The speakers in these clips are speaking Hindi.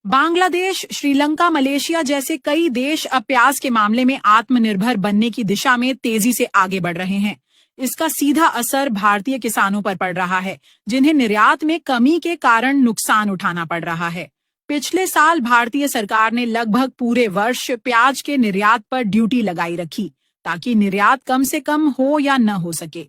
बांग्लादेश, श्रीलंका, मलेशिया जैसे कई देश अब प्याज के मामले में आत्मनिर्भर बनने की दिशा में तेजी से आगे बढ़ रहे हैं। इसका सीधा असर भारतीय किसानों पर पड़ रहा है, जिन्हें निर्यात में कमी के कारण नुकसान उठाना पड़ रहा है। पिछले साल भारतीय सरकार ने लगभग पूरे वर्ष प्याज के निर्यात पर ड्यूटी लगाई रखी, ताकि निर्यात कम से कम हो या न हो सके।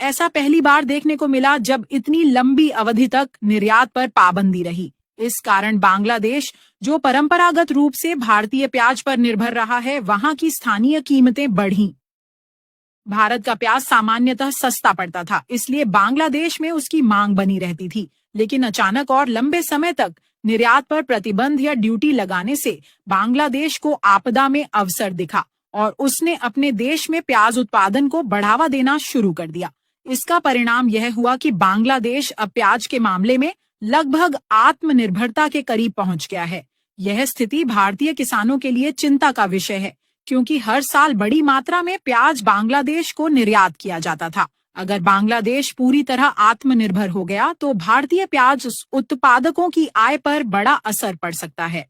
ऐसा पहली बार देखने को मिला जब इतनी लंबी अवधि तक निर्यात पर पाबंदी रही। इस कारण बांग्लादेश, जो परंपरागत रूप से भारतीय प्याज पर निर्भर रहा है, वहां की स्थानीय कीमतें बढ़ीं। भारत का प्याज सामान्यतः सस्ता पड़ता था, इसलिए बांग्लादेश में उसकी मांग बनी रहती थी। लेकिन अचानक और लंबे समय तक निर्यात पर प्रतिबंध या ड्यूटी लगाने से बांग्लादेश को आपदा में अवसर दिखा और उसने अपने देश में प्याज उत्पादन को बढ़ावा देना शुरू कर दिया। इसका परिणाम यह हुआ कि बांग्लादेश अब प्याज के मामले में लगभग आत्मनिर्भरता के करीब पहुंच गया है। यह स्थिति भारतीय किसानों के लिए चिंता का विषय है, क्योंकि हर साल बड़ी मात्रा में प्याज बांग्लादेश को निर्यात किया जाता था। अगर बांग्लादेश पूरी तरह आत्मनिर्भर हो गया तो भारतीय प्याज उत्पादकों की आय पर बड़ा असर पड़ सकता है।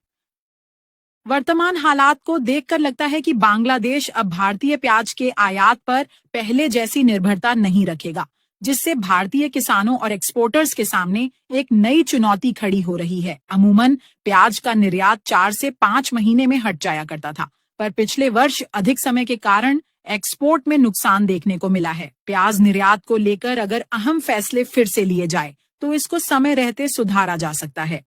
वर्तमान हालात को देखकर लगता है कि बांग्लादेश अब भारतीय प्याज के आयात पर पहले जैसी निर्भरता नहीं रखेगा, जिससे भारतीय किसानों और एक्सपोर्टर्स के सामने एक नई चुनौती खड़ी हो रही है। अमूमन प्याज का निर्यात 4 से 5 महीने में हट जाया करता था, पर पिछले वर्ष अधिक समय के कारण एक्सपोर्ट में नुकसान देखने को मिला है। प्याज निर्यात को लेकर अगर अहम फैसले फिर से लिए जाए तो इसको समय रहते सुधारा जा सकता है।